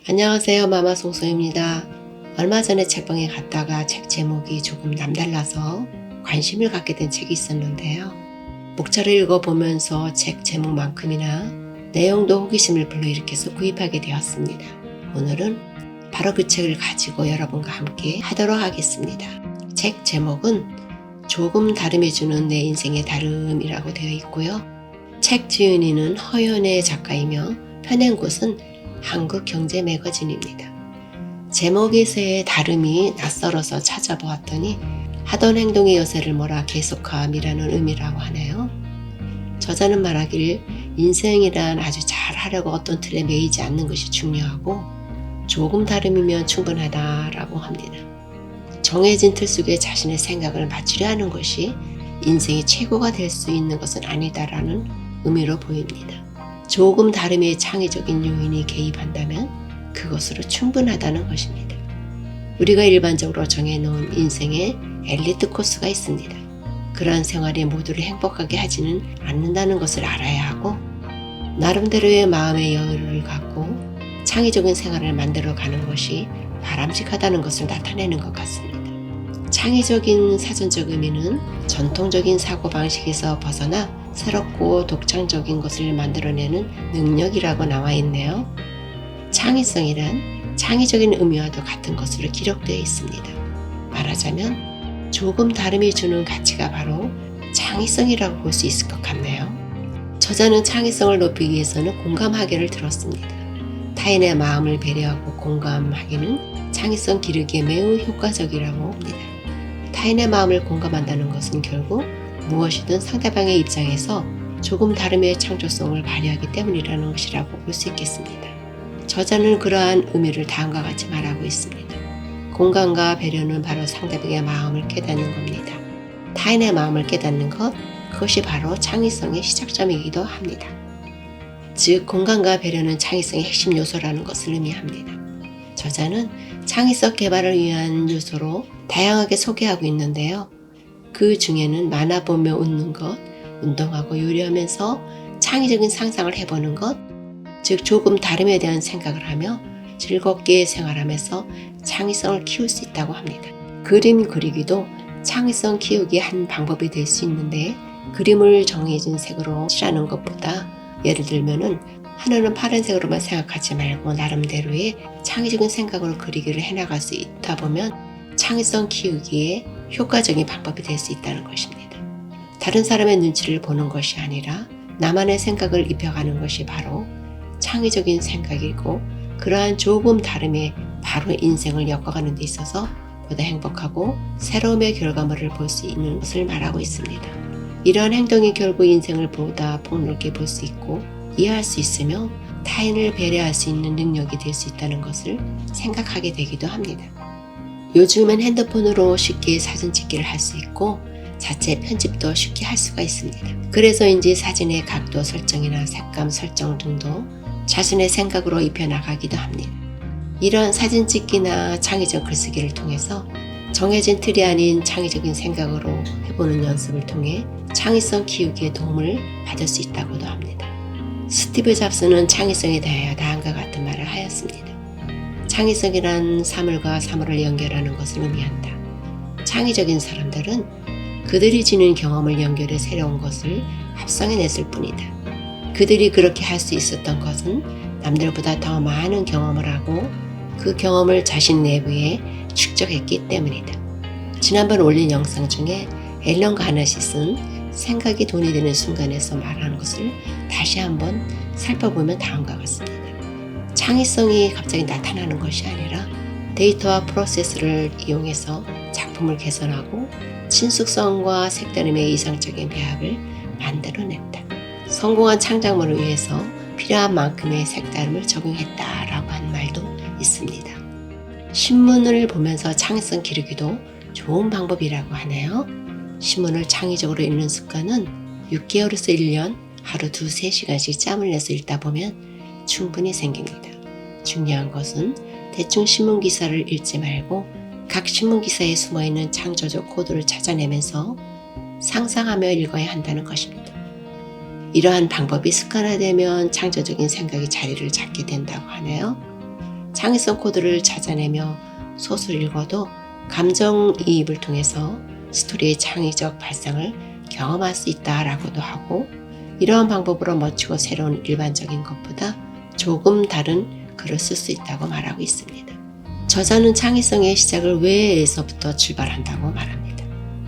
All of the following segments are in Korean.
안녕하세요. 마마송소입니다. 얼마 전에 책방에 갔다가 책 제목이 조금 남달라서 관심을 갖게 된 책이 있었는데요. 목차를 읽어보면서 책 제목만큼이나 내용도 호기심을 불러일으켜서 구입하게 되었습니다. 오늘은 바로 그 책을 가지고 여러분과 함께 하도록 하겠습니다. 책 제목은 조금 다름이 주는 내 인생의 다름이라고 되어 있고요. 책 지은이는 허연의 작가이며 펴낸 곳은 한국경제매거진입니다. 제목에서의 다름이 낯설어서 찾아보았더니 하던 행동의 여세를 몰아 계속함이라는 의미라고 하네요. 저자는 말하기를 인생이란 아주 잘하려고 어떤 틀에 매이지 않는 것이 중요하고 조금 다름이면 충분하다라고 합니다. 정해진 틀 속에 자신의 생각을 맞추려 하는 것이 인생의 최고가 될 수 있는 것은 아니다라는 의미로 보입니다. 조금 다름의 창의적인 요인이 개입한다면 그것으로 충분하다는 것입니다. 우리가 일반적으로 정해놓은 인생의 엘리트 코스가 있습니다. 그러한 생활이 모두를 행복하게 하지는 않는다는 것을 알아야 하고 나름대로의 마음의 여유를 갖고 창의적인 생활을 만들어가는 것이 바람직하다는 것을 나타내는 것 같습니다. 창의적인 사전적 의미는 전통적인 사고방식에서 벗어나 새롭고 독창적인 것을 만들어내는 능력이라고 나와 있네요. 창의성이란 창의적인 의미와도 같은 것으로 기록되어 있습니다. 말하자면 조금 다름이 주는 가치가 바로 창의성이라고 볼 수 있을 것 같네요. 저자는 창의성을 높이기 위해서는 공감하기를 들었습니다. 타인의 마음을 배려하고 공감하기는 창의성 기르기에 매우 효과적이라고 합니다. 타인의 마음을 공감한다는 것은 결국 무엇이든 상대방의 입장에서 조금 다름의 창조성을 발휘하기 때문이라는 것이라고 볼 수 있겠습니다. 저자는 그러한 의미를 다음과 같이 말하고 있습니다. 공감과 배려는 바로 상대방의 마음을 깨닫는 겁니다. 타인의 마음을 깨닫는 것, 그것이 바로 창의성의 시작점이기도 합니다. 즉, 공감과 배려는 창의성의 핵심 요소라는 것을 의미합니다. 저자는 창의성 개발을 위한 요소로 다양하게 소개하고 있는데요. 그 중에는 만화 보며 웃는 것, 운동하고 요리하면서 창의적인 상상을 해보는 것, 즉 조금 다름에 대한 생각을 하며 즐겁게 생활하면서 창의성을 키울 수 있다고 합니다. 그림 그리기도 창의성 키우기의 한 방법이 될 수 있는데 그림을 정해진 색으로 칠하는 것보다 예를 들면은 하늘은 파란색으로만 생각하지 말고 나름대로의 창의적인 생각으로 그리기를 해나갈 수 있다 보면 창의성 키우기에 효과적인 방법이 될 수 있다는 것입니다. 다른 사람의 눈치를 보는 것이 아니라 나만의 생각을 입혀가는 것이 바로 창의적인 생각이고 그러한 조금 다름에 바로 인생을 엮어가는 데 있어서 보다 행복하고 새로움의 결과물을 볼 수 있는 것을 말하고 있습니다. 이러한 행동이 결국 인생을 보다 폭넓게 볼 수 있고 이해할 수 있으며 타인을 배려할 수 있는 능력이 될 수 있다는 것을 생각하게 되기도 합니다. 요즘엔 핸드폰으로 쉽게 사진 찍기를 할 수 있고 자체 편집도 쉽게 할 수가 있습니다. 그래서인지 사진의 각도 설정이나 색감 설정 등도 자신의 생각으로 입혀나가기도 합니다. 이런 사진 찍기나 창의적 글쓰기를 통해서 정해진 틀이 아닌 창의적인 생각으로 해보는 연습을 통해 창의성 키우기에 도움을 받을 수 있다고도 합니다. 스티브 잡스는 창의성에 대하여 다음과 같은 말을 하였습니다. 창의성이란 사물과 사물을 연결하는 것을 의미한다. 창의적인 사람들은 그들이 지닌 경험을 연결해 새로운 것을 합성해냈을 뿐이다. 그들이 그렇게 할 수 있었던 것은 남들보다 더 많은 경험을 하고 그 경험을 자신 내부에 축적했기 때문이다. 지난번 올린 영상 중에 앨런 가나시슨 생각이 돈이 되는 순간에서 말하는 것을 다시 한번 살펴보면 다음과 같습니다. 창의성이 갑자기 나타나는 것이 아니라 데이터와 프로세스를 이용해서 작품을 개선하고 친숙성과 색다름의 이상적인 배합을 만들어냈다. 성공한 창작물을 위해서 필요한 만큼의 색다름을 적용했다라고 한 말도 있습니다. 신문을 보면서 창의성 기르기도 좋은 방법이라고 하네요. 신문을 창의적으로 읽는 습관은 6개월에서 1년 하루 2-3시간씩 짬을 내서 읽다 보면 충분히 생깁니다. 중요한 것은 대충 신문기사를 읽지 말고 각 신문기사에 숨어있는 창조적 코드를 찾아내면서 상상하며 읽어야 한다는 것입니다. 이러한 방법이 습관화되면 창조적인 생각이 자리를 잡게 된다고 하네요. 창의성 코드를 찾아내며 소설을 읽어도 감정이입을 통해서 스토리의 창의적 발상을 경험할 수 있다라고도 하고, 이러한 방법으로 멋지고 새로운 일반적인 것보다 조금 다른 글을 쓸 수 있다고 말하고 있습니다. 저자는 창의성의 시작을 왜에서부터 출발한다고 말합니다.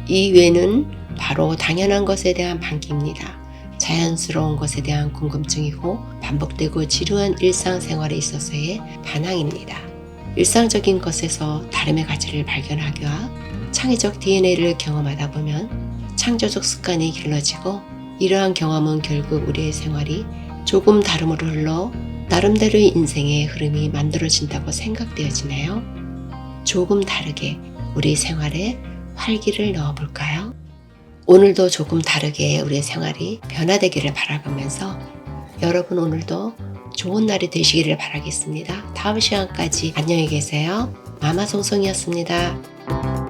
이 왜는 바로 당연한 것에 대한 반기입니다. 자연스러운 것에 대한 궁금증이고 반복되고 지루한 일상생활에 있어서의 반항입니다. 일상적인 것에서 다름의 가치를 발견하기와 창의적 DNA를 경험하다 보면 창조적 습관이 길러지고, 이러한 경험은 결국 우리의 생활이 조금 다름으로 흘러 나름대로의 인생의 흐름이 만들어진다고 생각되어지네요. 조금 다르게 우리 생활에 활기를 넣어볼까요? 오늘도 조금 다르게 우리의 생활이 변화되기를 바라보면서 여러분 오늘도 좋은 날이 되시기를 바라겠습니다. 다음 시간까지 안녕히 계세요. 마마송송이었습니다.